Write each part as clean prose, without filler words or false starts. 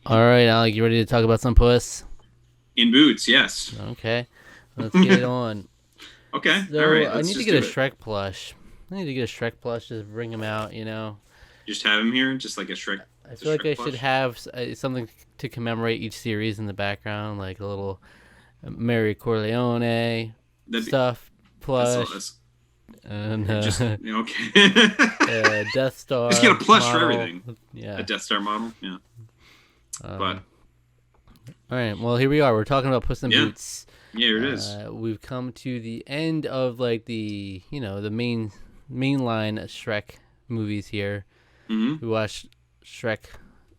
All right, Alec, you ready to talk about some Puss? In Boots, yes. Okay, let's get it on. Okay, all So right, I let's need to just get a do it. Shrek plush. I need to get a Shrek plush. Just bring him out. Just have him here, just like I a feel like Shrek I should plush. have something to commemorate each series in the background, like a little Mary Corleone That'd be stuff that's plush that's and just okay. Death Just get a Star plush for model. everything. A Yeah. Death Star model, yeah. But Um, all right. Well, here we are. We're talking about Puss in yeah, Boots. yeah, here it is. We've come to the end of like the mainline Shrek movies here. Mm-hmm. We watched Shrek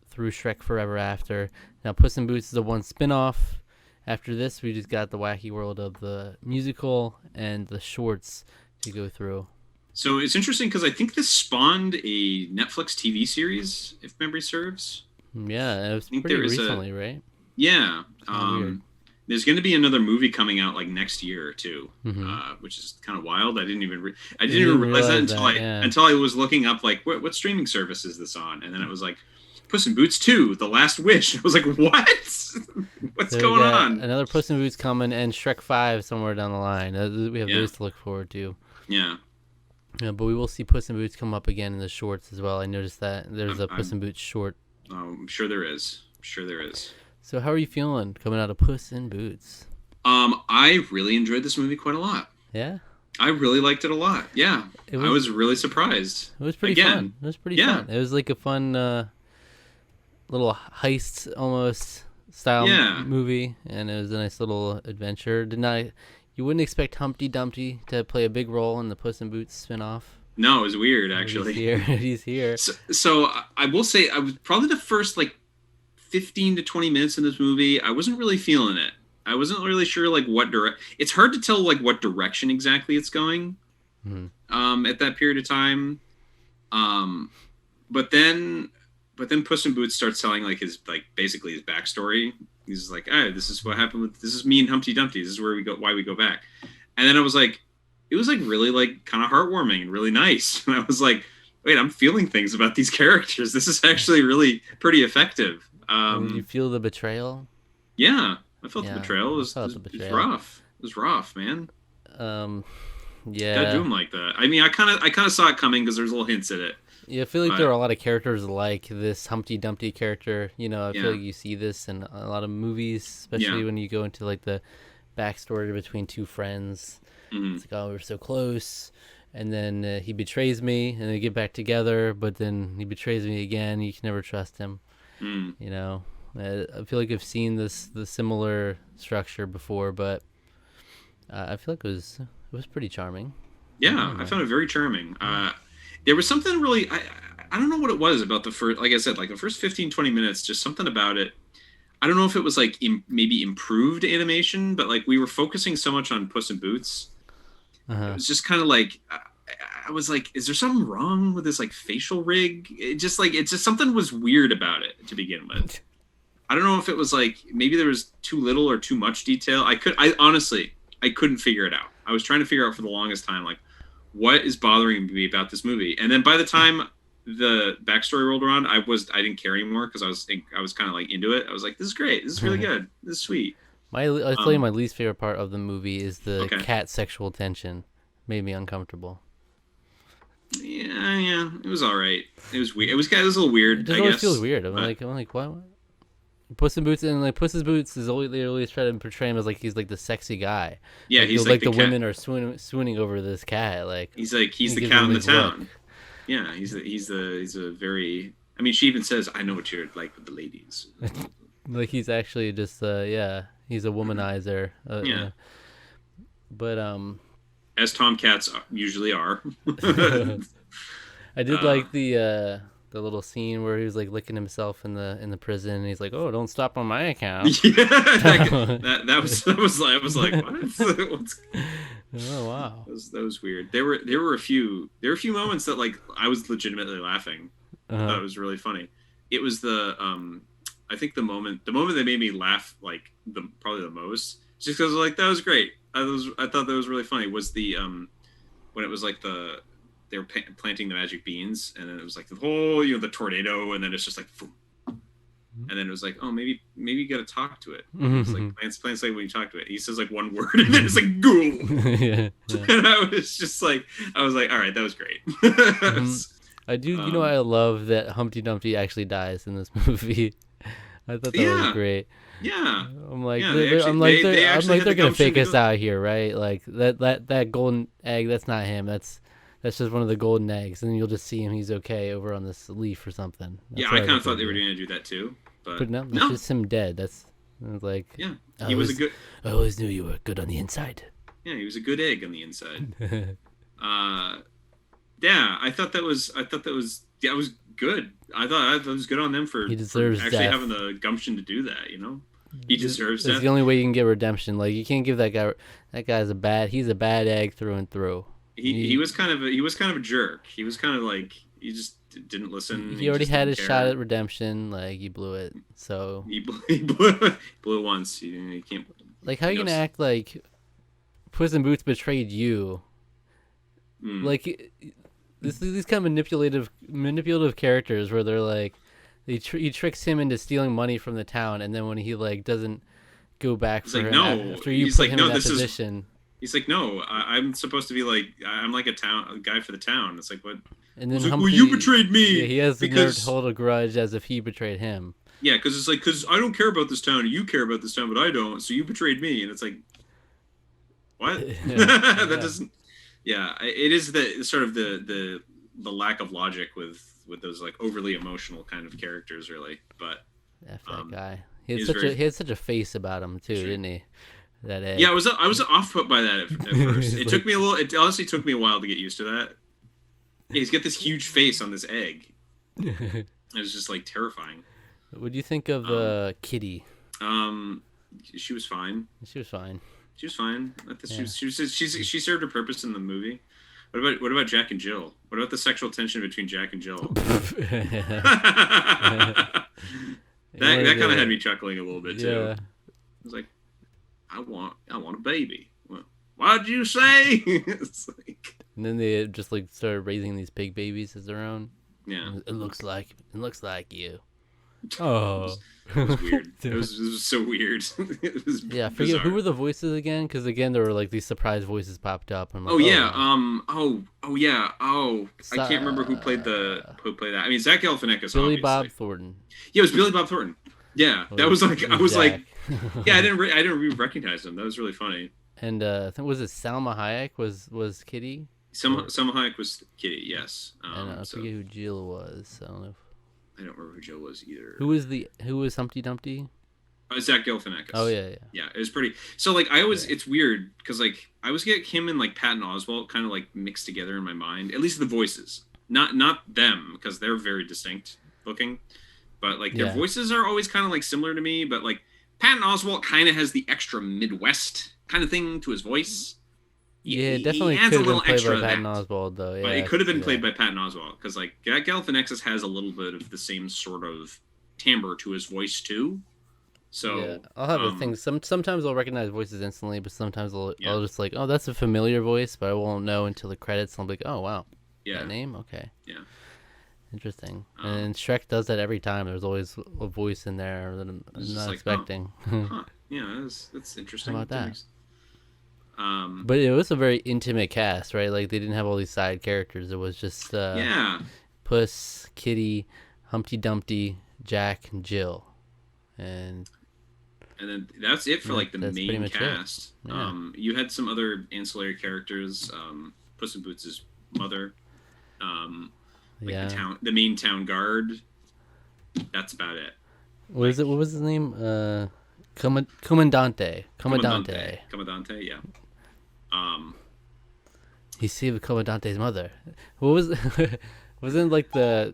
through Shrek Forever After. Now Puss in Boots is the one spin-off. After this, we just got the wacky world of the musical and the shorts to go through. So it's interesting because I think this spawned a Netflix TV series, if memory serves. Yeah, it was I think pretty there is a recently, right? yeah. Kind of weird. There's going to be another movie coming out like next year too, Mm-hmm. which is kind of wild. I I didn't even didn't realize that realize that. Yeah. until I was looking up like what streaming service is this on, and then it was like Puss in Boots 2: The Last Wish. I was like, what? What's So we going got on? another Puss in Boots coming and Shrek 5 somewhere down the line. We have Yeah, those to look forward to. yeah. Yeah, but we will see Puss in Boots come up again in the shorts as well. I noticed that there's I'm, a Puss I'm, in Boots short. I'm sure there is. I'm sure there is. So how are you feeling coming out of Puss in Boots? I really enjoyed this movie quite a lot. Yeah, I really liked it a lot. Yeah, it I was was really surprised. it was pretty fun. Again, It was pretty yeah, fun. It was like a fun little heist almost style yeah. movie, and it was a nice little adventure. Did not You wouldn't expect Humpty Dumpty to play a big role in the Puss in Boots spinoff, No, it was weird but he's actually. here. He's here. So I will say I was probably the first like 15 to 20 minutes in this movie. I wasn't really feeling it. I wasn't really sure like what direct. It's hard to tell like what direction exactly it's going. Hmm. At that period of time. Um, but then but then Puss in Boots starts telling like his like basically his backstory. He's like, "Ah, this is what happened with this is me and Humpty Dumpty. This is where we go. Why we go back." And then I was like, it was like really like kind of heartwarming and really nice. And I was like, wait, I'm feeling things about these characters. This is actually really pretty effective. And did you feel the betrayal? Yeah, I felt the Yeah, betrayal. I felt the It was betrayal. rough. It was rough, man. Um, Gotta do yeah, him like that. I mean, I kind of saw it coming because there's little hints at it. yeah. I feel like there But are a lot of characters like this Humpty Dumpty character. I feel yeah, like you see this in a lot of movies, yeah, especially when you go into like the backstory between two friends. mm, It's like, oh, we're so close, and then he betrays me, and they get back together, but then he betrays me again. You can never trust him. mm. You know, I feel like I've seen the similar structure before, but I feel like it was pretty charming. I Yeah. don't I know. found it very charming. There was something really. I don't know what it was about the first. Like I said, like the first 15 20 minutes. Just something about it. I don't know if it was like maybe improved animation, but like we were focusing so much on Puss in Boots. Uh It huh. was just kind of like I was like, is there something wrong with this like facial rig? It just something was weird about it to begin with. I don't know if it was like maybe there was too little or too much detail. I honestly I couldn't figure it out. I was trying to figure out for the longest time like what is bothering me about this movie. And then by the time the backstory rolled around, I didn't care anymore because I was kind of like into it. I was like, this is great. This is really good. This is sweet. I tell you, Um, my least favorite part of the movie is the okay. cat sexual tension. Made me uncomfortable. Yeah, yeah. It was all right. It was weird. It was a little It weird, just I always feels guess. weird. But I'm like, what? Puss in Boots and like Puss's Boots is always they always try to portray him as like he's like the sexy guy, yeah, like he's like the the cat. women are swooning over this cat, like He's he the gives cat him in the his look, town. Yeah, he's a very. I mean, she even says, "I know what you're like with the ladies." like he's actually just yeah, he's a Mhm. womanizer, Yeah, but as tomcats usually are. I did uh, like the little scene where he was like licking himself in the prison, and he's like, oh, don't stop on my account. yeah, Oh I was like, what? What's, wow. that was weird. There were a few moments that like I was legitimately laughing. I thought Uh-huh. it was really funny. It was I think the moment that made me laugh like the probably the most just because like that was great. I thought that was really funny was the when it was like they were planting the magic beans and then it was like the whole the tornado and then it's just like boom. And then it was like, oh, maybe you got to talk to it. It's like plants like when you talk to it. He says like one word, and then it's like ghoul. Yeah. And I was just like, all right, that was great. I do. You know, I love that Humpty Dumpty actually dies in this movie. I thought that was great. Yeah. I'm like, Yeah, they're the gonna fake gumption us out here, right? Like that golden egg. That's not him. That's just one of the golden eggs, and then you'll just see him. He's okay over on this leaf or something. That's Yeah, I kind of thought they were going to do that too, but no, that's just him dead. That's like, yeah, he was a good. I always knew you were good on the inside. Yeah, he was a good egg on the inside. Yeah, I thought that was it was good. I thought it was good on them for actually having the gumption to do that. You know, he deserves that. It's the only way you can get redemption. Like, you can't give that guy. That guy's he's a bad egg through and through. He was kind of a jerk. He was kind of like, he just didn't listen. He already had his shot at redemption. Like, he blew it. So he blew it once. You can't. Like, how are you gonna act like Puss in Boots betrayed you? Like, these kind of manipulative characters where they're like, he tricks him into stealing money from the town, and then when he like doesn't go back for him after you put him in that position. He's like, no, I'm supposed to be like, I'm like a guy for the town. It's like, what? And then Humpty, well, you betrayed me. Yeah, he has the nerve to hold a grudge as if he betrayed him. Yeah, because it's like, because I don't care about this town, and you care about this town, but I don't. So you betrayed me, and it's like, what? That doesn't. Yeah, it is the sort of the lack of logic with those like overly emotional kind of characters, really. But that guy, he had such a face about him too, didn't he? That egg. Yeah, I was off put by that at first. It took me a little. It honestly took me a while to get used to that. Yeah, he's got this huge face on this egg. It was just like terrifying. What do you think of Kitty? She was fine. She was fine. She was fine. I thought she served her purpose in the movie. What about Jack and Jill? What about the sexual tension between Jack and Jill? that kind of had me chuckling a little bit too. Yeah. I was like, I want a baby. Well, what'd you say? It's like, and then they just like started raising these pig babies as their own. Yeah. It looks like you. Oh, it was weird. It was so weird. It was I forget who were the voices again, because again there were like these surprise voices popped up. I'm like, I can't remember who played that. I mean, Zach Galifianakis. Billy Bob Thornton. Yeah, it was Billy Bob Thornton. Yeah, that was like, I was like, yeah, I didn't recognize him. That was really funny. And I think, was it Salma Hayek was Kitty? Salma Hayek was Kitty. Yes. And I forget who Jill was. I don't know. I don't remember who Jill was either. Who was Humpty Dumpty? Zach Galifianakis. Oh yeah. Yeah, it was pretty. So like it's weird because like I always get him and like Patton Oswalt kind of like mixed together in my mind. At least the voices, not them, because they're very distinct looking. But like their voices are always kind of like similar to me. But like Patton Oswalt kind of has the extra Midwest kind of thing to his voice. Yeah, definitely could have been played by Patton Oswalt, though. Yeah, but it could have been played by Patton Oswalt, because like Galifianakis has a little bit of the same sort of timbre to his voice too. So I'll have a thing. Sometimes I'll recognize voices instantly, but sometimes I'll just like, oh, that's a familiar voice, but I won't know until the credits. I'll be like, oh wow, that name, okay, interesting. And Shrek does that every time. There's always a voice in there that I'm not expecting. Yeah, that's interesting. How about that? But it was a very intimate cast, right? Like, they didn't have all these side characters. It was just Puss, Kitty, Humpty Dumpty, Jack, and Jill, and then that's it for like the main cast. Yeah. You had some other ancillary characters. Puss in Boots' mother, the main town guard. That's about it. What was his name? Comandante, yeah. He saved Comandante's mother. What was? Wasn't like the?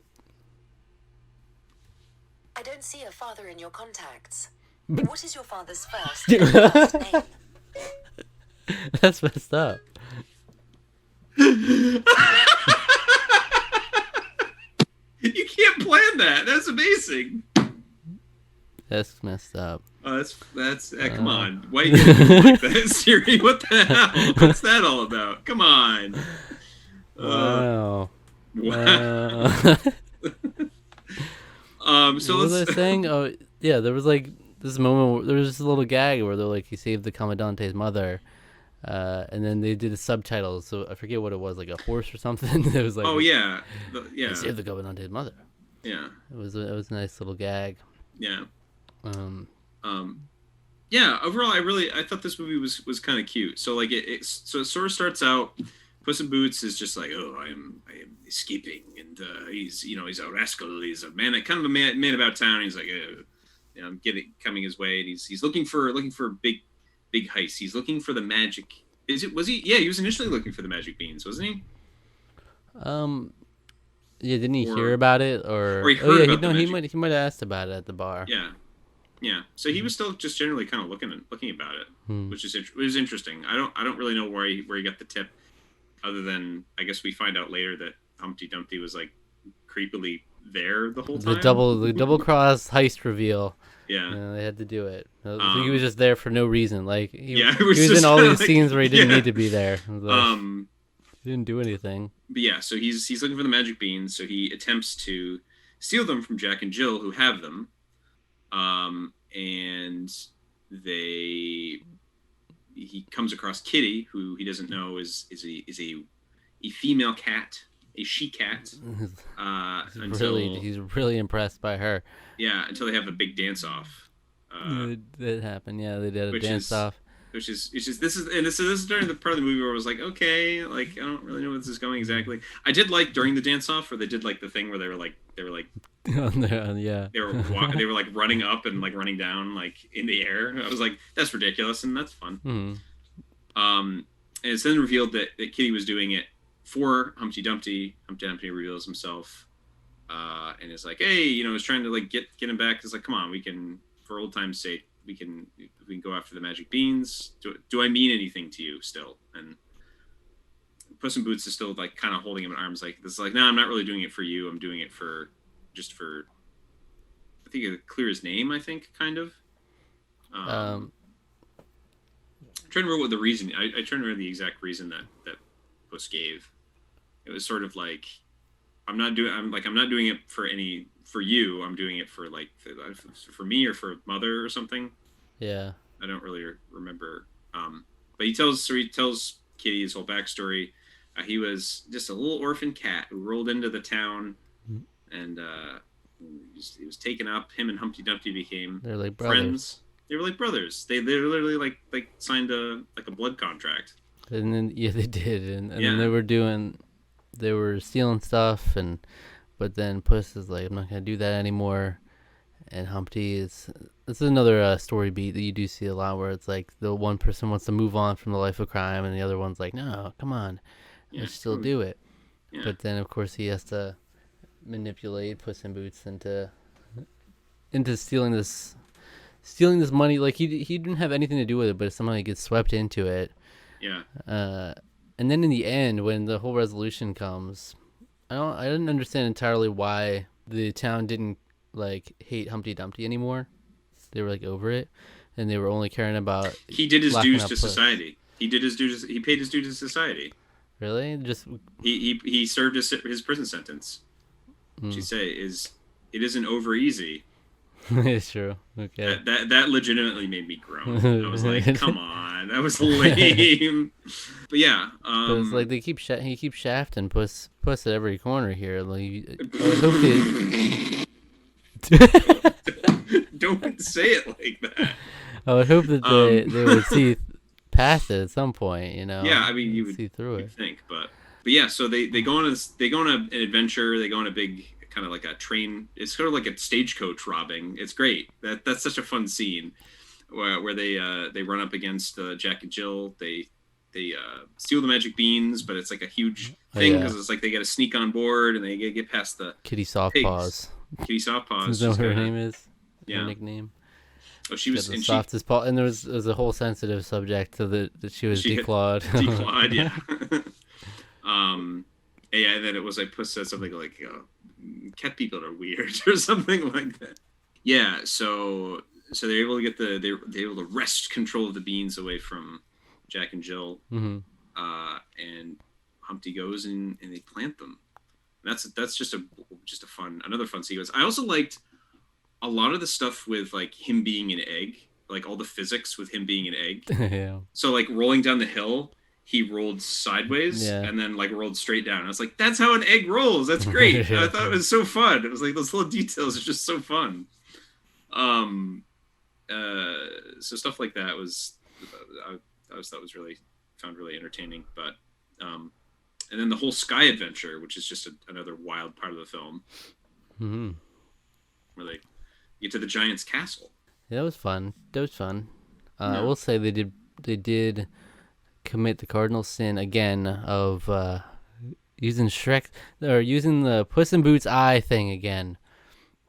I don't see a father in your contacts. What is your father's first and last name? That's messed up. You can't plan that. That's amazing. That's messed up. That's come on. Why are you getting like that, Siri? What the hell? What's that all about? Come on. Wow. So what was I let's. saying? Oh, yeah, there was like this moment. There was this little gag where they're like, he saved the commandante's mother, and then they did the subtitles. So I forget what it was, like a horse or something. It was like, Oh yeah, he saved the commandante's mother. yeah, It was a nice little gag. yeah. Um, Yeah, overall, I thought this movie was kind of cute. So like so it sort of starts out. Puss in Boots is just like, oh, I am escaping, and he's he's a rascal. He's a man, kind of a man about town. He's like, I'm coming his way, and he's looking for big heist. He's looking for the magic. Was he? Yeah, he was initially looking for the magic beans, wasn't he? yeah, didn't he hear about it, or he heard about the he magic. might have asked about it at the bar. Yeah. Yeah, so he was still just generally kind of looking about it, which is interesting. I don't really know where he got the tip, other than I guess we find out later that Humpty Dumpty was like creepily there the whole time. The double cross heist reveal. Yeah, They had to do it. He was just there for no reason. Like he was was just in all these like, scenes where he didn't need to be there. It was like, he didn't do anything. But yeah, so he's looking for the magic beans. So he attempts to steal them from Jack and Jill, who have them. And he comes across Kitty, who he doesn't know is a female cat, a she cat. He's really impressed by her. Yeah, until they have a big dance off. That happened. Yeah, they did a dance off. This is during the part of the movie where I was like, okay, like I don't really know where this is going exactly. I did like during the dance off where they did like the thing where they were like yeah. They were like running up and like running down like in the air. I was like, that's ridiculous, and that's fun. Mm-hmm. And it's then revealed that Kitty was doing it for Humpty Dumpty. Humpty Dumpty reveals himself, and is like, hey, is trying to like get him back. It's like, come on, we can, for old time's sake, we can go after the magic beans. Do I mean anything to you still? And Puss in Boots is still like kind of holding him at arms, like this is like, no, I'm not really doing it for you. I'm doing it for. I think it clear his name. I think kind of. I'm trying to remember what the reason. I trying to remember the exact reason that Puss gave. It was sort of like, I'm not doing it for you. I'm doing it for like for me or for mother or something. Yeah. I don't really remember. But he tells Kitty his whole backstory. He was just a little orphan cat who rolled into the town. And he was taken up. Him and Humpty Dumpty became friends. They were like brothers. They literally like signed a blood contract. And then they did, and then they were stealing stuff, but then Puss is like, I'm not gonna do that anymore. And Humpty this is another story beat that you do see a lot, where it's like the one person wants to move on from the life of crime, and the other one's like, no, come on, let's still do it. Yeah. But then of course he has to manipulate Puss in Boots into stealing this money. Like he didn't have anything to do with it, but somehow he gets swept into it. Yeah. And then in the end, when the whole resolution comes, I didn't understand entirely why the town didn't like hate Humpty Dumpty anymore. They were like over it, and they were only caring about. He did his dues to society. He paid his dues to society. Really? Just he served his prison sentence. She say it isn't over easy. It's true. Okay. That legitimately made me groan. I was like, come on, that was lame. But yeah, but it's like he keeps shafting Puss at every corner here. Like, don't say it like that. I would hope that they would see past it at some point. Yeah, I mean, you would see through it. Think, but yeah. So they go on an adventure. They go on a big kind of like a train. It's sort of like a stagecoach robbing. It's great. That's such a fun scene where they run up against Jack and Jill. They steal the magic beans, but it's like a huge thing because it's like they got to sneak on board and they get past the Kitty Softpaws. Kitty Softpaws. Is that what her name is? Yeah. Her nickname. Oh, she was the softest paw, and there was a whole sensitive subject to that she was declawed. Declawed, yeah. Yeah, and then it was like Puss said something like, "Cat people are weird" or something like that. Yeah, so they're able to they're able to wrest control of the beans away from Jack and Jill, and Humpty goes and they plant them. That's just another fun sequence. I also liked a lot of the stuff with like him being an egg, like all the physics with him being an egg. Yeah. So like rolling down the hill, he rolled sideways Yeah. and then like rolled straight down. I was like, that's how an egg rolls. That's great. Yeah. I thought it was so fun. It was like those little details are just so fun. So stuff like that was I thought was really found really entertaining. But and then the whole sky adventure, which is just another wild part of the film, Mm-hmm. where they get to the giant's castle. Yeah, that was fun. That was fun. I Yeah. will say they did commit the cardinal sin again of using Shrek or using the Puss in Boots eye thing again.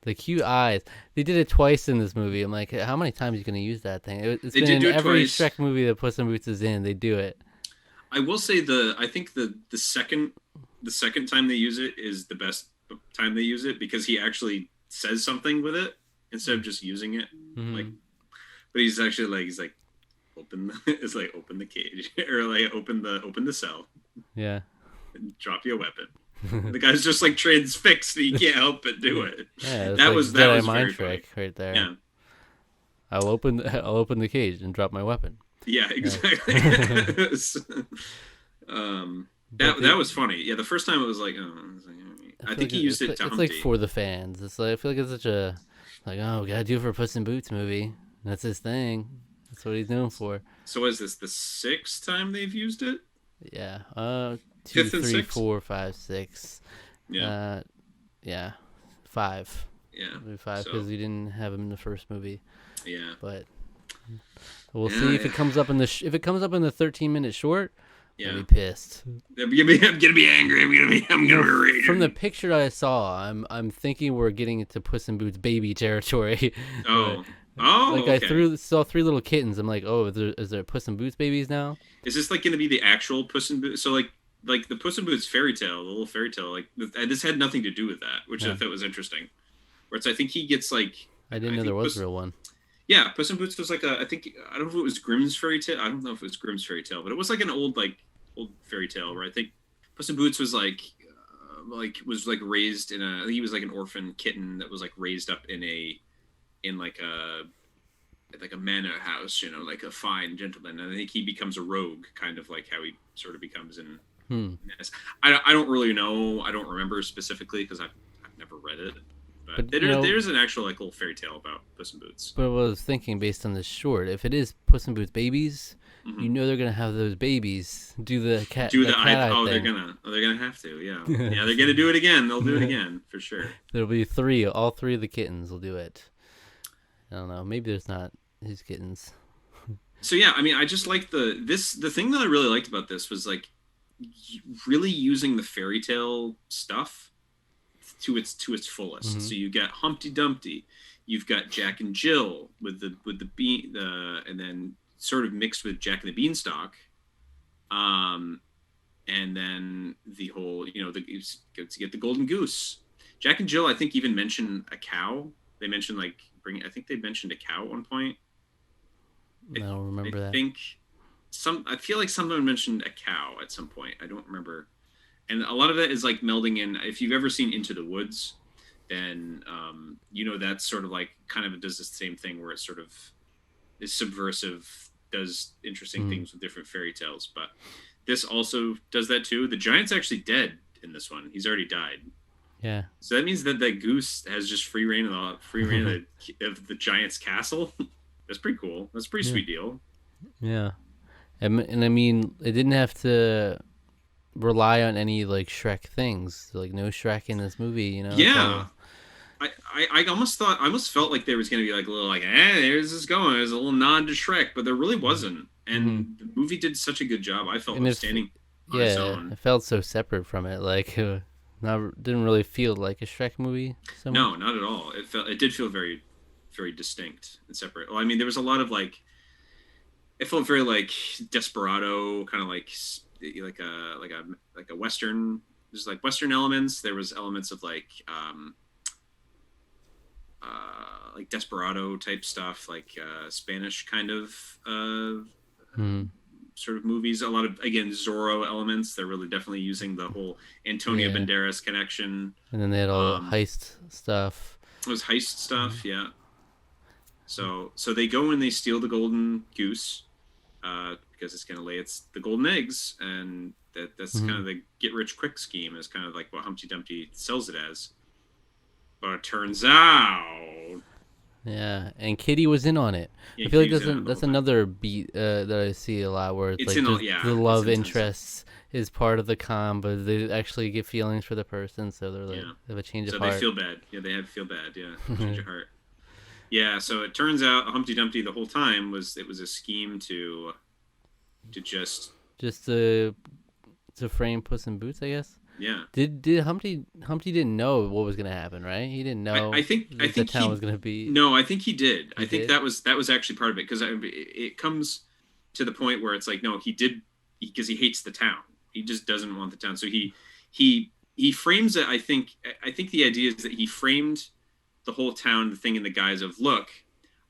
The cute eyes. They did it twice in this movie. I'm like, how many times are you gonna use that thing? It's They been did in do it every twice. Shrek movie that Puss in Boots is in. They do it. I will say I think the second time they use it is the best time they use it, because he actually says something with it instead of just using it. Mhm. Like, but he's actually like open open the cage or like open the cell Yeah. and drop you a weapon. The guy's just like transfixed. He can't help but do it. Yeah, it's that like was Jedi very mind funny. trick right there. Yeah, I'll open the cage and drop my weapon. yeah, exactly. That was funny. Yeah, the first time it was like, I think he used it to It's Humpty. like for the fans. It's like I feel like it's such a like, oh, we gotta do it for a Puss in Boots movie. That's his thing. That's what he's known for. So is this the 6th time they've used it? Yeah. 2, Fifth and 3, sixth? 4, 5, 6. Yeah, Yeah. 5. yeah. Maybe 5 So- because we didn't have him in the first movie. Yeah. But we'll Yeah, see if yeah. it comes up in the if it comes up in the 13-minute short. Yeah. I'll be pissed. I'm gonna be angry. I'm gonna be raging. From the picture I saw, I'm thinking we're getting into Puss in Boots baby territory. Oh. Like Okay. I saw 3 little kittens. I'm like, oh, is there Puss in Boots babies now? Is this like gonna be the actual Puss in Boots? So like the Puss in Boots fairy tale, the little fairy tale, like this had nothing to do with that, which Yeah. I thought was interesting. Where it's I think he gets like I didn't know think there was Puss- a real one. Yeah, Puss in Boots was like I don't know if it was Grimm's fairy tale. I don't know if it was Grimm's fairy tale, but it was like an old fairy tale where I think Puss in Boots was was raised in a. He was like an orphan kitten that was like raised up in like a manor house, like a fine gentleman. And I think he becomes a rogue, kind of like how he sort of becomes in. Yes. I don't really know. I don't remember specifically because I've never read it. But But, you know- there's an actual like little fairy tale about Puss in Boots. But what I was thinking based on this short, if it is Puss in Boots babies, Mhm. you know they're gonna have those babies do the cat. Do the cat eye they're thing. gonna have to, yeah. Yeah, they're gonna do it again. They'll do it again for sure. There'll be 3. All 3 of the kittens will do it. I don't know. Maybe there's not his kittens. So yeah, I mean, I just like the thing that I really liked about this was like really using the fairy tale stuff to its fullest. Mhm. So you got Humpty Dumpty, you've got Jack and Jill with the and then sort of mixed with Jack and the Beanstalk, and then the whole to get the golden goose. Jack and Jill, I think, even mention a cow. They mentioned I think they mentioned a cow at one point. I don't remember that. I feel like someone mentioned a cow at some point. I don't remember. And a lot of it is like melding in. If you've ever seen Into the Woods, then that's sort of like kind of does the same thing where it sort of is subversive, does interesting things with different fairy tales. But this also does that too. The giant's actually dead in this one. He's already died. Yeah. So that means that goose has just free reign of the giant's castle. That's pretty cool. That's a pretty sweet deal. Yeah. And I mean, it didn't have to rely on any like Shrek things. Like no Shrek in this movie, Yeah. I almost felt like there was going to be like a little like, there's this going. There's a little nod to Shrek, but there really wasn't. And the movie did such a good job. I felt And of if- standing on its Yeah, own. it felt so separate from it. Like, didn't really feel like a Shrek movie. So No, much. not at all. It did feel very, very distinct and separate. Well, I mean, there was a lot of like, it felt very like Desperado, kind of like a Western. There's like Western elements. There was elements of like Desperado type stuff, like Spanish kind of sort of movies. A lot of, again, Zorro elements. They're really definitely using the whole Antonio Yeah. Banderas connection. And then they had all the heist stuff. It was heist stuff, yeah. So they go and they steal the golden goose, because it's going to lay the golden eggs, and that's kind of the get rich quick scheme. Is kind of like what Humpty Dumpty sells it as. But it turns out, yeah, and Kitty was in on it. Yeah, I feel like Kitty that's another beat that I see a lot, where it's like the love interests is part of the con, but they actually get feelings for the person, so they're like they have a change of heart. So they feel bad. Yeah, they feel bad. Yeah, change of heart. Yeah, so it turns out Humpty Dumpty the whole time was a scheme to just to frame Puss in Boots, I guess. Yeah. Did Humpty didn't know what was gonna happen, right? He didn't know. I think the town was gonna be. No, I think he did. I think did? that was actually part of it, because it comes to the point where it's like, no, he did, because he hates the town. He just doesn't want the town. So he frames it. I think the idea is that he framed the whole town, the thing in the guise of, look,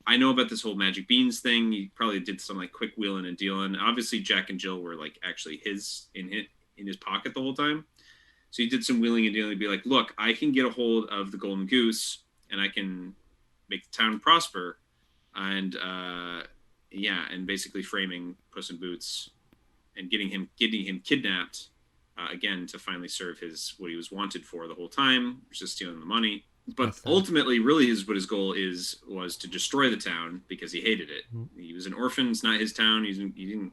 I know about this whole magic beans thing. He probably did some like quick wheeling and dealing. Obviously, Jack and Jill were like actually in his pocket the whole time. So he did some wheeling and dealing to be like, look, I can get a hold of the golden goose and I can make the town prosper. And and basically framing Puss in Boots and getting him kidnapped again to finally serve what he was wanted for the whole time, which is stealing the money. But ultimately, really, what his goal was to destroy the town because he hated it. He was an orphan; it's not his town. He didn't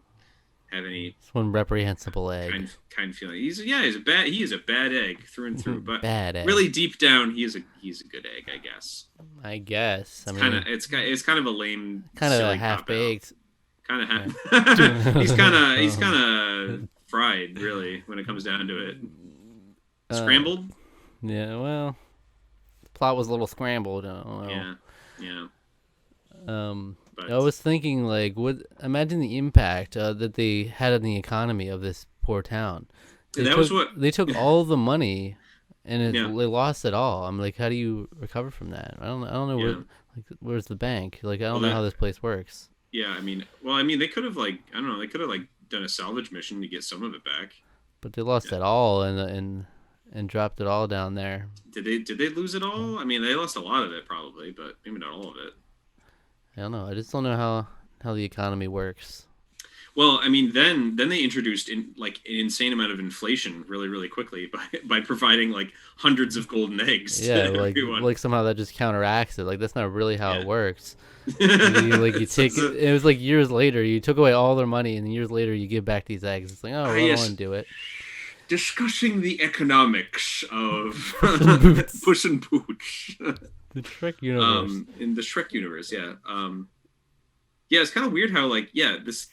have any. It's one reprehensible egg. Kind of feeling. He is a bad egg through and through. But bad egg. Really, deep down, he's a good egg, I guess. I guess. It's kind of a lame, kind of half baked. Kind of he's kind of fried, really, when it comes down to it. Scrambled. Yeah. Well. Plot was a little scrambled. I don't know. Yeah. But I was thinking, like, imagine the impact that they had on the economy of this poor town. They took all the money, and they lost it all. I'm like, how do you recover from that? I don't know where's the bank? Like, I don't know how this place works. Yeah, I mean, they could have done a salvage mission to get some of it back. But they lost it all, and dropped it all down there. Did they lose it all? I mean, they lost a lot of it probably, but maybe not all of it. I don't know. I just don't know how the economy works. Well, I mean, then they introduced an insane amount of inflation really, really quickly by providing like hundreds of golden eggs. Yeah, to everyone. like somehow that just counteracts it. Like that's not really how it works. You take it was like years later. You took away all their money, and years later you give back these eggs. It's like, oh, I don't want to do it. Discussing the economics of Puss in Boots. The Shrek universe. In the Shrek universe, yeah. It's kind of weird how this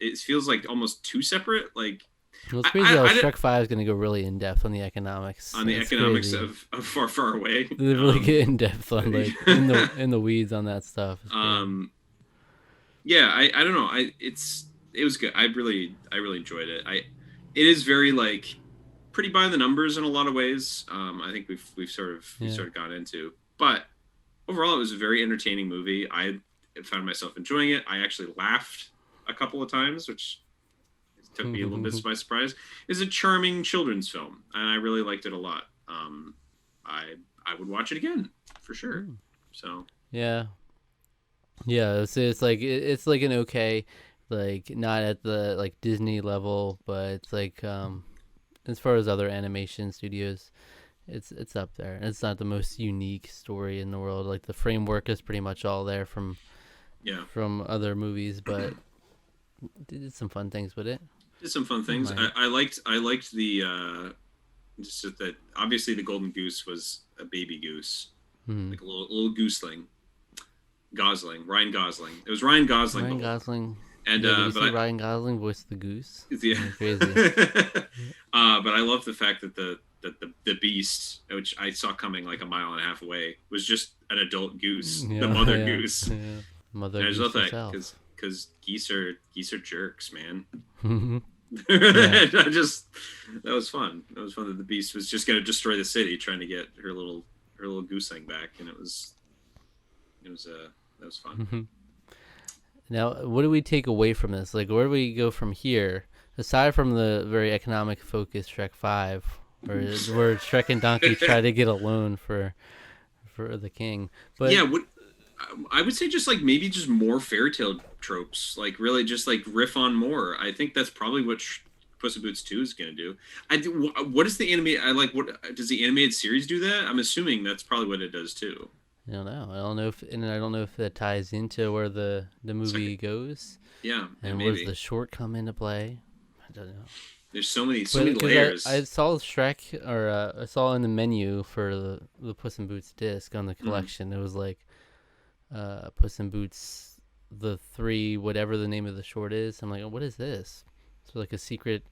it feels like almost two separate like. Well, it's crazy how Shrek 5 is going to go really in depth on the economics. On the economics of Far Far Away. They really get in depth on like in the weeds on that stuff. I don't know. It was good. I really enjoyed it. It is very like pretty by the numbers in a lot of ways. I think we've sort of gone into, but overall it was a very entertaining movie. I found myself enjoying it. I actually laughed a couple of times, which took me a little bit by surprise. It's a charming children's film, and I really liked it a lot. I would watch it again for sure. So it's like an okay. Like not at the like Disney level, but it's like as far as other animation studios, it's up there. It's not the most unique story in the world. Like the framework is pretty much all there from other movies, but did some fun things with it. Did some fun things. I liked the just that obviously the golden goose was a baby goose, like a little gooseling. Ryan Gosling. It was Ryan Gosling. Ryan Gosling. And did you see Ryan Gosling voice the goose? Yeah, crazy. But I love the fact that the beast, which I saw coming like a mile and a half away, was just an adult goose, the mother goose. Yeah. Mother and I goose just love that because geese are jerks, man. That was fun. That was fun that the beast was just going to destroy the city, trying to get her little gooseling back, and that was fun. Now, what do we take away from this? Like, where do we go from here? Aside from the very economic focus Shrek 5, where Shrek and Donkey try to get a loan for for the king. But yeah, I would say just like maybe just more fairy tale tropes, like really just like riff on more. I think that's probably what Puss in Boots 2 is going to do. What is the anime? What does the animated series do that? I'm assuming that's probably what it does too. I don't know. I don't know if that ties into where the movie goes. Yeah, and where does the short come into play? I don't know. There's so many layers. I saw Shrek, or I saw in the menu for the Puss in Boots disc on the collection. It was like Puss in Boots, the 3, whatever the name of the short is. I'm like, oh, what is this? So like a secret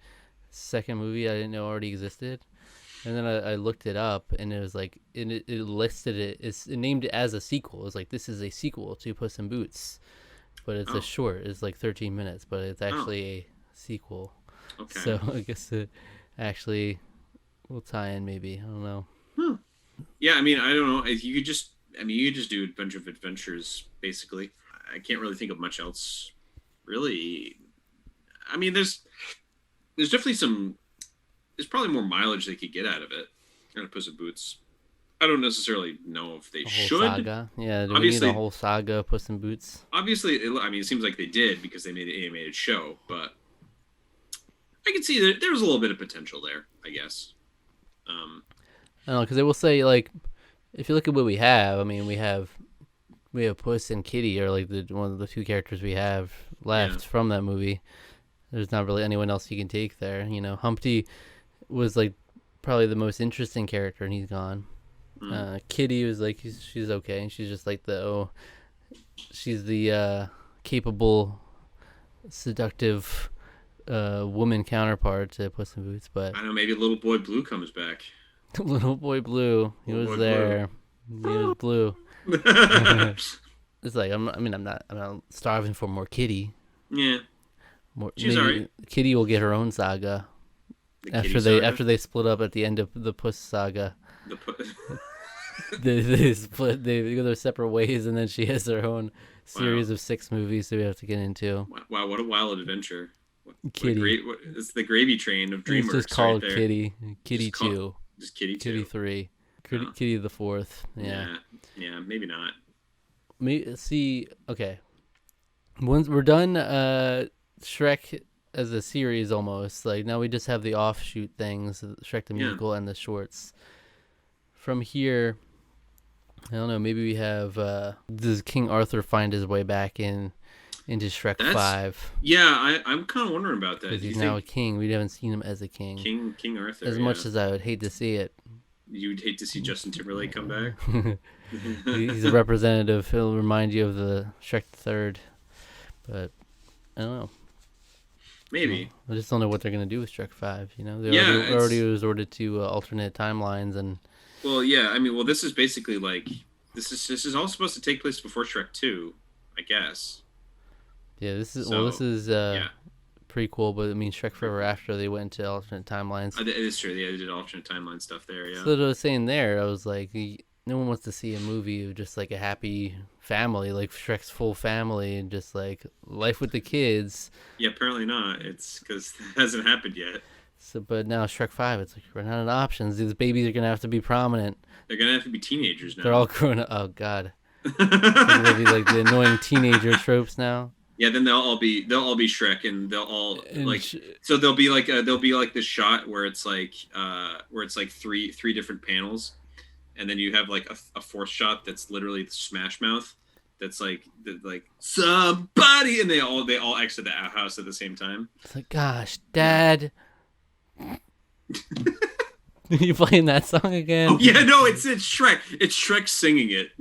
second movie I didn't know already existed. And then I looked it up, and it was like it listed it named it as a sequel. It was like, this is a sequel to Puss in Boots, but it's a short. It's like 13 minutes, but it's actually a sequel. Okay. So I guess it actually will tie in. Maybe, I don't know. Yeah, I mean, I don't know. You could just do a bunch of adventures, basically. I can't really think of much else, really. I mean, there's definitely there's probably more mileage they could get out of it. Kind of Puss in Boots. I don't necessarily know if they should. Saga? Yeah, do we need a whole saga of Puss in Boots? Obviously, it seems like they did because they made an animated show, but I can see that there's a little bit of potential there, I guess. I don't know, because I will say, like, if you look at what we have, I mean, we have Puss and Kitty are like one of the 2 characters we have left from that movie. There's not really anyone else you can take there. You know, Humpty was like probably the most interesting character, and he's gone. Kitty was like, she's okay. She's just like she's the capable, seductive woman counterpart to Puss in Boots. But I don't know, maybe Little Boy Blue comes back. Little Boy Blue, he was there. He was blue. It's like I'm not starving for more Kitty. Yeah. She's alright. Kitty will get her own saga after they split up at the end of the Puss saga. They split. They go their separate ways, and then she has her own series of 6 movies that we have to get into. Wow, what a wild adventure! Kitty. It's the gravy train of DreamWorks. It's just called right there. Kitty. Kitty 2. Just Kitty 2. Kitty 3. Kitty the 4th. Yeah. Yeah, maybe not. See, okay. Once we're done, Shrek as a series almost. Like, now we just have the offshoot things, Shrek the musical and the shorts. From here, I don't know, maybe we have does King Arthur find his way back into Shrek 5? Yeah, I'm kind of wondering about that. Because he's now a king. We haven't seen him as a king. King Arthur. As much as I would hate to see it. You'd hate to see Justin Timberlake come back? He's a representative. He'll remind you of the Shrek 3rd. But I don't know. Maybe. I just don't know what they're going to do with Shrek 5. You know, they already resorted to alternate timelines and. Well, yeah. I mean, this is basically like this is all supposed to take place before Shrek 2, I guess. Yeah, this is prequel, but I mean Shrek Forever After they went to alternate timelines. It is true. Yeah, they did alternate timeline stuff there. Yeah. So what I was saying there, I was like, no one wants to see a movie of just like a happy family, like Shrek's full family, and just like life with the kids. Yeah, apparently not. It's because it hasn't happened yet. So, but now Shrek 5, it's like we're not out of options. These babies are gonna have to be prominent. They're gonna have to be teenagers now. They're all grown up. Oh God. They'll be like the annoying teenager tropes now. Yeah, then they'll all be Shrek, and they'll all so there'll be like this shot where it's like three different panels, and then you have like a fourth shot that's literally the Smash Mouth, that's like somebody, and they all exit the house at the same time. It's like, gosh, Dad. You playing that song again? Oh yeah, no, it's Shrek. It's Shrek singing it.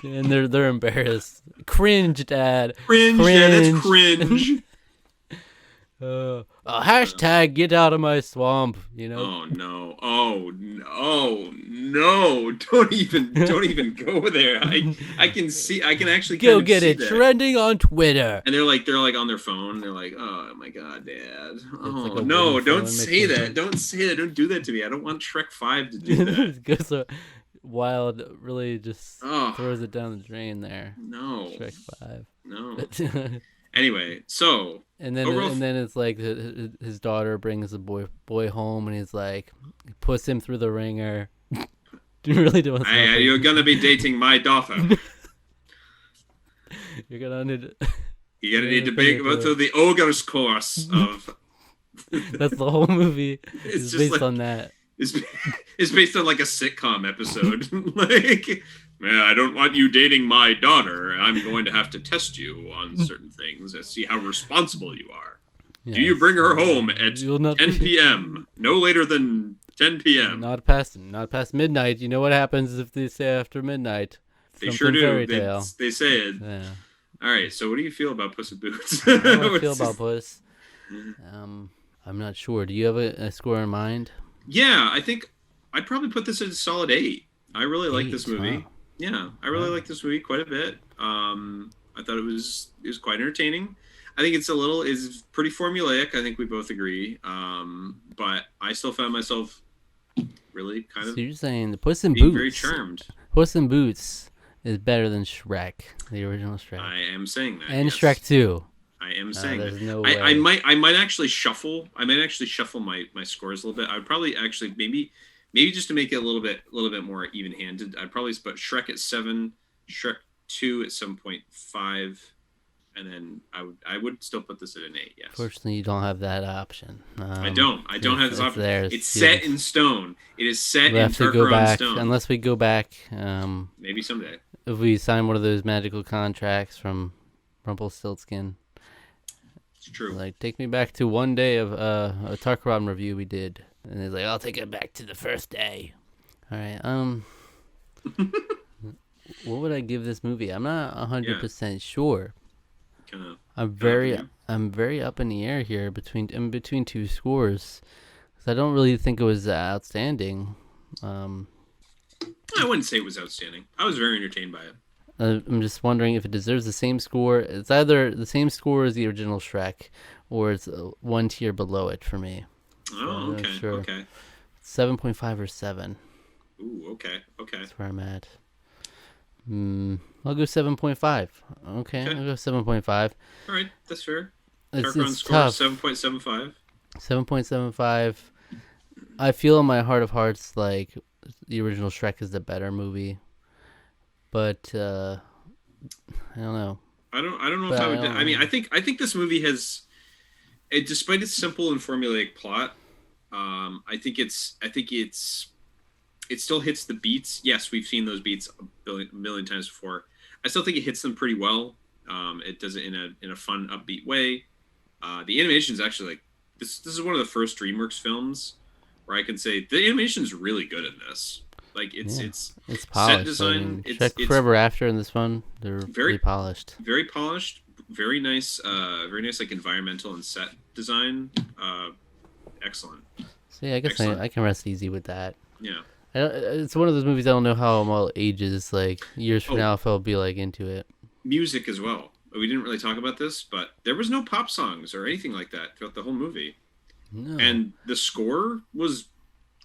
And they're embarrassed. Cringe, Dad. Cringe. Yeah, that's cringe. Hashtag get out of my swamp. You know. Oh no! Don't even go there. I can actually go get it trending on Twitter. And they're like on their phone. They're like, oh my God, Dad. Oh like no! Don't say that. Don't say that. Don't do that to me. I don't want Shrek 5 to do that. So wild, really just throws it down the drain there. No. Shrek 5. No. Anyway, so and then it's like his daughter brings the boy home, and he's like, puts him through the ringer. You really don't. You're gonna be dating my daughter. You're gonna need. You're gonna need to go through the ogre's course of. That's the whole movie. It's just based like, on that. It's based on like a sitcom episode. Like, man, I don't want you dating my daughter. I'm going to have to test you on certain things and see how responsible you are. Yes. Do you bring her home at 10 p.m.? No later than 10 p.m. Not past midnight. You know what happens if they say after midnight? They sure do. They say it. Yeah. All right. So, what do you feel about Puss in Boots? How do I feel about Puss? I'm not sure. Do you have a score in mind? Yeah, I think I'd probably put this at a solid 8. I really like this movie. Wow. Yeah, I really like this movie quite a bit. I thought it was quite entertaining. I think is pretty formulaic. I think we both agree. But I still found myself really kind of. So you're saying the Puss in being Boots? Very charmed. Puss in Boots is better than Shrek, the original Shrek. I am saying that. And yes. Shrek 2. I am saying there's that. No way. I might actually shuffle. my scores a little bit. I'd probably actually maybe just to make it a little bit more even-handed. I'd probably put Shrek at 7, Shrek 2 at 7.5, and then I would still put this at an 8. Yes. Fortunately, you don't have that option. I don't have this option. It's set in stone. It is set we'll in have to go Tarqaron back stone. unless we go back. Maybe someday. If we sign one of those magical contracts from Rumpelstiltskin. It's true. Like, take me back to one day of a Tarqaron review we did. And he's like, I'll take it back to the first day. All right. What would I give this movie? I'm not 100% sure. I'm very up in the air here between two scores. 'Cause I don't really think it was outstanding. I wouldn't say it was outstanding. I was very entertained by it. I'm just wondering if it deserves the same score. It's either the same score as the original Shrek, or it's one tier below it for me. Oh, okay. Sure. Okay. 7.5 or 7. Ooh, okay. That's where I'm at. I'll go 7.5. Okay, I'll go 7.5. All right, that's fair. It's score tough. 7.75. 7.75. I feel in my heart of hearts like the original Shrek is the better movie. But I don't know. I don't know if I would. I mean, I think this movie has, despite its simple and formulaic plot, I think it still hits the beats. Yes, we've seen those beats a million times before. I still think it hits them pretty well. It does it in a fun, upbeat way. The animation is actually like this is one of the first DreamWorks films where I can say the animation is really good in this. Like it's polished. Set design. Check Forever After in this one. They're very polished. Very polished. Very nice. Very nice like environmental and set design. Excellent. See, I guess I can rest easy with that. Yeah. It's one of those movies I don't know how well ages. Like years from now, if I'll be like into it. Music as well. We didn't really talk about this, but there was no pop songs or anything like that throughout the whole movie. No. And the score was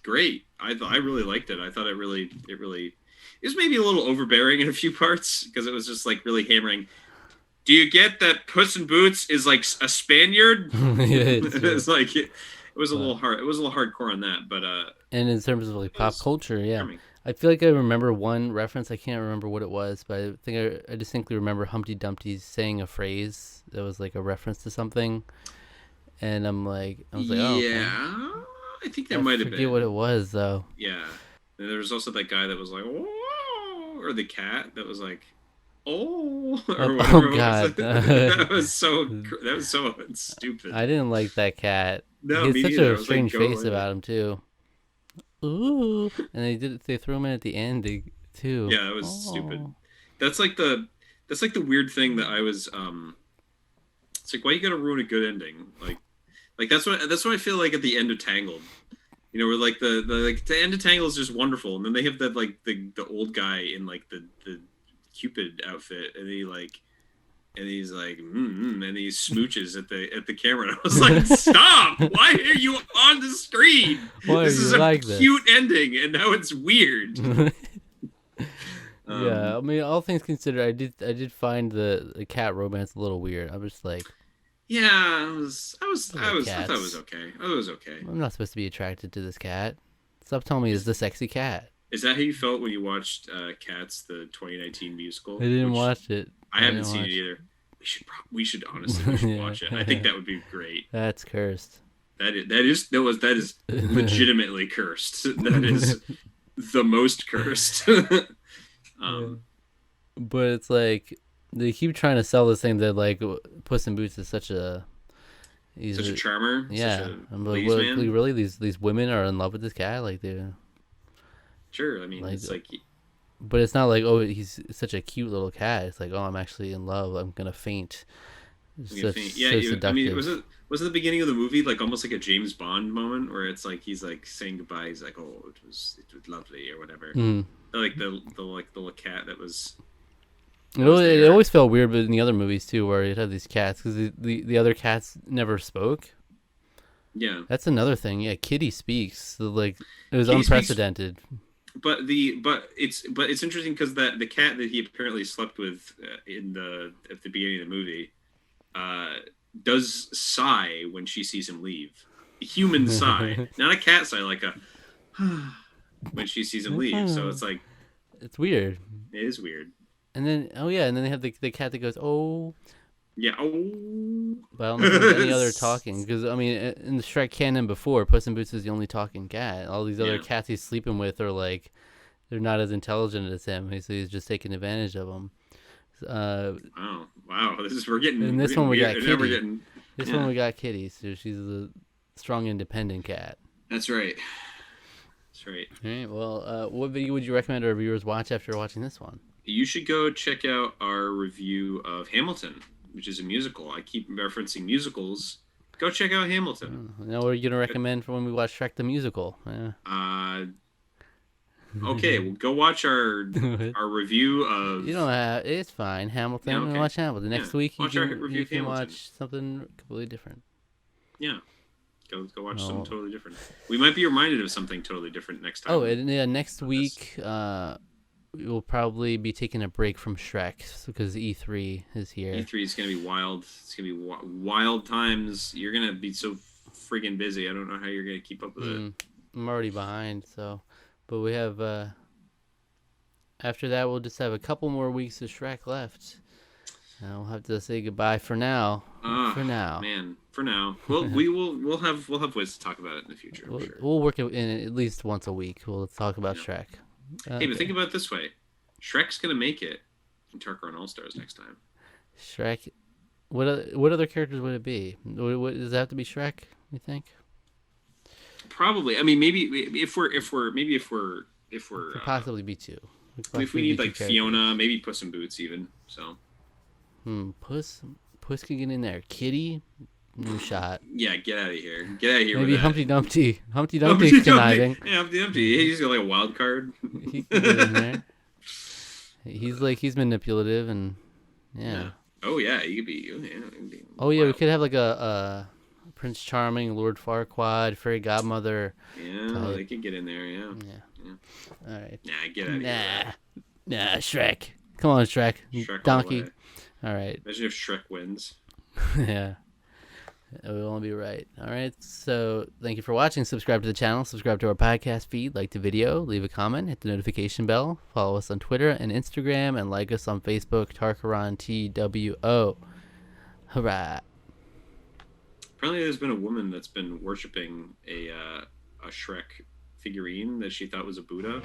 great. I really liked it. I thought it was maybe a little overbearing in a few parts because it was just like really hammering. Do you get that Puss in Boots is like a Spaniard? It's like it was a little hard. It was a little hardcore on that, but and in terms of like pop culture, yeah. Charming. I feel like I remember one reference. I can't remember what it was, but I think I distinctly remember Humpty Dumpty saying a phrase that was like a reference to something. And I was like, oh, yeah, okay. I think that might have been. I forget what it was, though. Yeah. And there was also that guy that was like, oh, or the cat that was like, oh, or whatever. Oh, God. That was so stupid. I didn't like that cat. No, he had such a strange face about him, too. Ooh. And they threw him in at the end, too. Yeah, it was stupid. That's like the weird thing that I was, it's like, why you gotta ruin a good ending? Like that's what I feel like at the end of Tangled, you know, where like the end of Tangled is just wonderful, and then they have that like the old guy in like the Cupid outfit, and he's like, and he smooches at the camera. And I was like, stop! Why are you on the screen? This is a cute ending, and now it's weird. Yeah, I mean, all things considered, I did find the cat romance a little weird. I was just like, yeah, I thought it was okay. I was okay. I'm not supposed to be attracted to this cat. Stop telling me it's the sexy cat. Is that how you felt when you watched Cats, the 2019 musical? I didn't watch it. I haven't seen it either. We should honestly Yeah. watch it. I think that would be great. That's cursed. That is legitimately cursed. That is the most cursed. But it's like they keep trying to sell this thing that like Puss in Boots is such a charmer. Yeah, Such a I'm like, ladies' man. really these women are in love with this guy, like they. Sure, I mean Like, it's like. But it's not like, oh, he's such a cute little cat. It's like, oh, I'm actually in love. I'm gonna faint. Yeah, seductive. I mean, was it the beginning of the movie like almost like a James Bond moment where it's like he's like saying goodbye. He's like, oh, it was lovely or whatever. Like the little cat that was. It always felt weird, but in the other movies too, where it had these cats because the other cats never spoke. Yeah, that's another thing. Yeah, Kitty speaks. So, like it was Kitty unprecedented. But it's interesting because the cat that he apparently slept with at the beginning of the movie does sigh when she sees him leave. A human sigh, not a cat sigh, like a when she sees him leave. So it's like it's weird. It is weird. And then and then they have the cat that goes oh. Yeah. Oh. But I don't know if there's any other talking because I mean in the Shrek canon before, Puss in Boots is the only talking cat. All these other cats he's sleeping with are like they're not as intelligent as him. He's just taking advantage of them. Wow! We're getting. And this one we got Kitty. This one we got Kitty. So she's a strong, independent cat. That's right. That's right. All right. Well, what video would you recommend our viewers watch after watching this one? You should go check out our review of Hamilton, which is a musical. I keep referencing musicals. Go check out Hamilton. Now, what are you gonna recommend for when we watch Shrek the musical? Yeah. Okay, well, go watch our review of. You don't have. It's fine. Hamilton. Yeah, okay. Watch Hamilton next week. You can watch something completely different. Yeah. Go watch something totally different. We might be reminded of something totally different next time. Oh, and next week. We'll probably be taking a break from Shrek because E3 is here. E3 is going to be wild. It's going to be wild times. You're going to be so friggin' busy. I don't know how you're going to keep up with it. I'm already behind, so. But we have, after that, we'll just have a couple more weeks of Shrek left. And we'll have to say goodbye for now. For now. Man, for now. We'll have ways to talk about it in the future. We'll work it in at least once a week. We'll talk about Shrek. Hey, but think about it this way: Shrek's gonna make it in Tarqaron All Stars next time. Shrek, what other characters would it be? Does it have to be Shrek? You think? Probably. I mean, maybe if we're could possibly be two. If we need like Fiona, maybe Puss in Boots even. So. Puss can get in there. Kitty. No shot. Yeah, get out of here. Get out of here. Maybe Humpty Dumpty. Humpty Dumpty's conniving. Yeah, Humpty Dumpty. He's got like a wild card. He can get in there. He's manipulative and yeah. Oh yeah, he could be. Oh yeah, we could have like a Prince Charming, Lord Farquaad, Fairy Godmother. Yeah, they could get in there. Yeah. All right. Nah, get out of here. Nah, Shrek. Come on, Shrek. Donkey. All right. Imagine if Shrek wins. Yeah. It will only be right. All right. So thank you for watching. Subscribe to the channel. Subscribe to our podcast feed. Like the video. Leave a comment. Hit the notification bell. Follow us on Twitter and Instagram. And like us on Facebook. Tarqaron TWO. Hurrah. Apparently there's been a woman that's been worshiping a Shrek figurine that she thought was a Buddha.